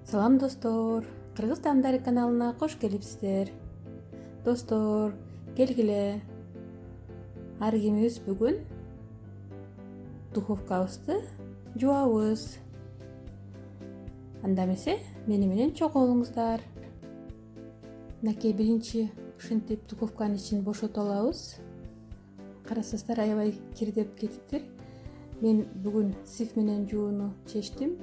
Салам достор, Кыргыз Таамдары каналына кош келипсиздер. Достор, келгиле. Ар кимибиз бүгүн духовкабызды жуабыз. Анда эмесе мени менен чогуу болуңуздар. Мынакей биринчи ушинтип духовканын ичин бошотуп алабыз. Карасаңыздар аябай кирдеп кетиптир. Мен бүгүн сиф менен жууну чечтим.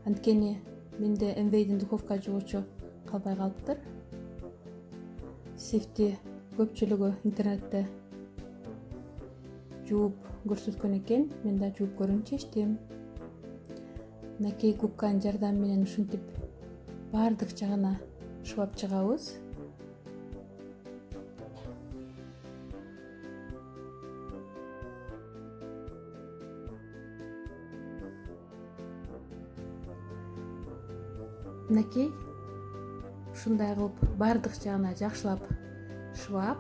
Анткени менде Envei'дин духовка жугучу калбай калыптыр. Сифти көпчүлүгү интернетте жууп көрсөткөн экен, мен да жууп көрүүнү чечтим. Мынакей губканын жардамы менен ушинтип баардык жагына шыбап чыгабыз. Мынакей ушундай кылып баардык жагына жакшылап шыбап,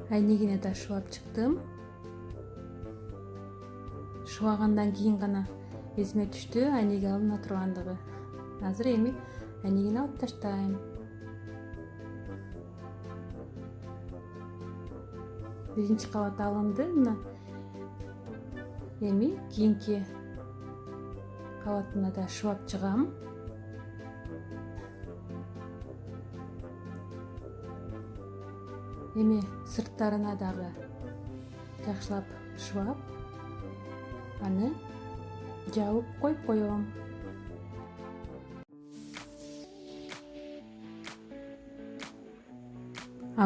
айнегине да шыбап чыктым. Шыбагандан кийин гана эсиме түштү айнеги алына тургандыгы. Азыр эми айнегини алып таштайм. Биринчи кабат алынды. Мына эми кийинки кабатына да шыбап чыгам. Эми сырттарына дагы жакшылап шыбап, аны жабып коюп коем.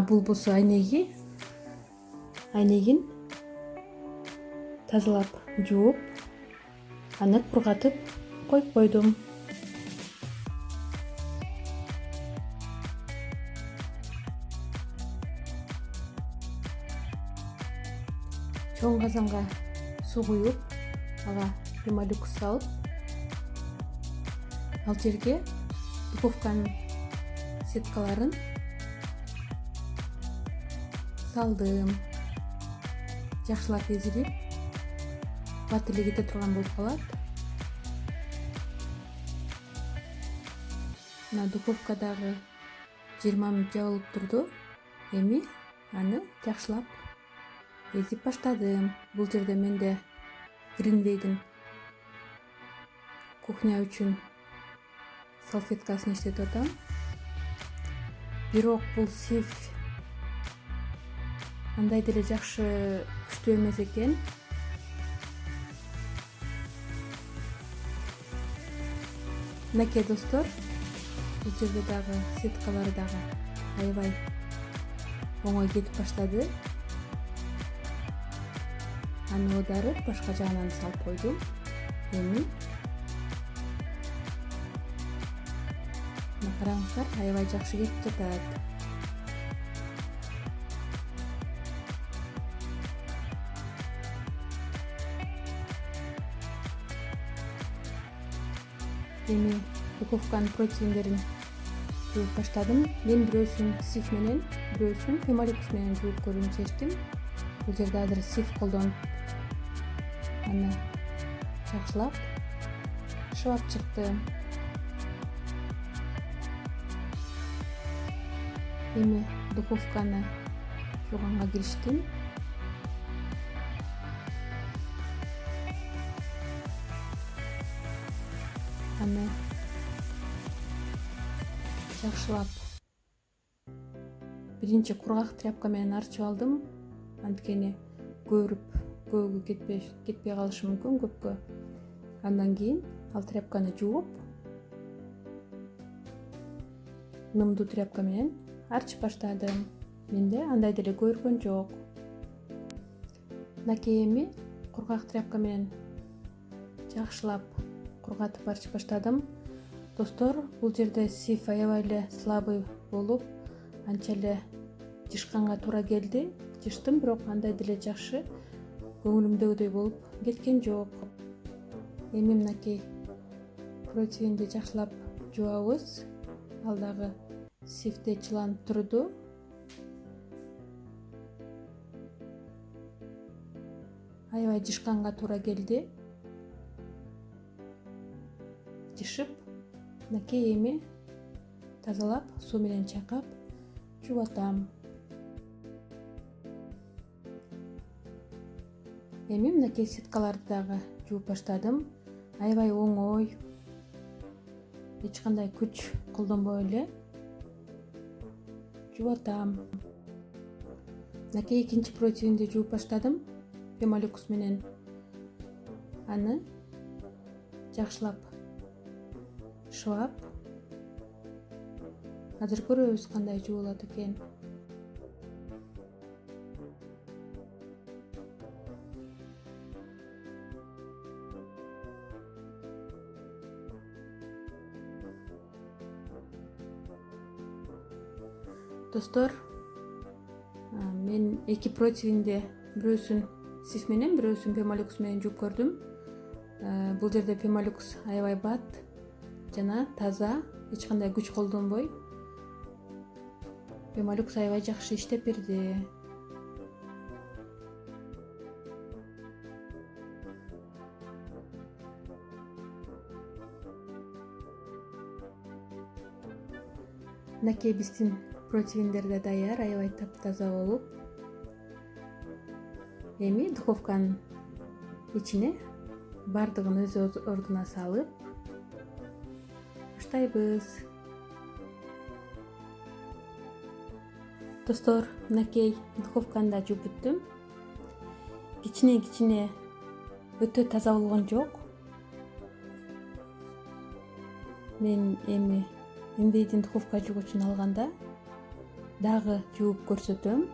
Бул болсо айнегин тазалап жууп, аны кургатып коюп койдум. Чоң казанга суу куюп, ага пемолюкс салып, ал жерге духовканын сеткаларын салдым. Жакшылап эзилип, бат эле кете турган болуп калат. Мына духовка дагы 20 мүнөт жабылып турду. Эми аны жакшылап эзип баштадым. Бул жерде менде Envei'дин кухня үчүн салфеткасын иштетип атам. Бирок бул сиф андай деле жакшы күчтүү эмес экен. Мынакей достор, бул жерде дагы сеткалары дагы аябай оңой кетип баштады. Аны оодарып, башка жагынан салып койдум. Эми караңыздар, аябай жакшы кетип жатат. Эми духовканын противиндерин жууп баштадым. Мен бирөөсүн сиф менен, бирөөсүн пемолюкс менен жууп көрүүнү чечтим. Бул жерде азыр сиф колдонуп, аны жакшылап шыбап чыктым. Эми духовканы жууганга кириштим. Аны жакшылап биринчи кургак тряпка менен арчып алдым. Анткени көөгү кетпей калышы мүмкүн, көпкө. Андан кийин ал тряпканы жууп, нымдуу тряпка менен арчып баштадым. Менде андай деле көөргөн жок. Мынакей эми кургак тряпка менен жакшылап кургатып арчып баштадым. Достор, бул жерде сиф аябай эле слабый болуп, анча эле жышканга туура келди. Жыштым, бирок андай деле жакшы көңүлүмдөгүдөй болуп кеткен жок. Эми мынакей противинди жакшылап жуабыз. Ал дагы сифте чыланып турду. аябай жышканга туура келди. жышып, мынакей эми тазалап, суу менен чайкап жуутам. Эми мынакей сеткаларды дагы жууп баштадым. Аябай оңой, эч кандай күч колдонбой эле жуутам. Мынакей экинчи противинди жууп баштадым Pemolux менен. Аны жакшылап шыбап, азыр көрөбүз кандай жуулат экен. Достор, мен эки противинди бирөөсүн Sif менен, бирөөсүн Pemolux менен жууп көрдүм. Бул жерде Pemolux аябай бат жана таза, эч кандай күч колдонбой. Pemolux аябай жакшы иштеп берди. Мынакей биздин противиндер да даяр, аябай таптаза болуп. Эми духовканын ичине бардыгын өз ордуна салып баштайбыз. Достор, мынакей духовканы да жууп бүттүм. Кичине өтө таза болгон жок. Мен эми Invade духовка жугучун алганда дагы жууп көрсөтөм.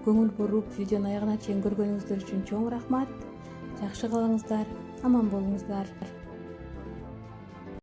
Көңүл буруп видеону аягына чейин көргөнүңүздөр үчүн чоң рахмат. Жакшы калыңыздар, аман болуңуздар.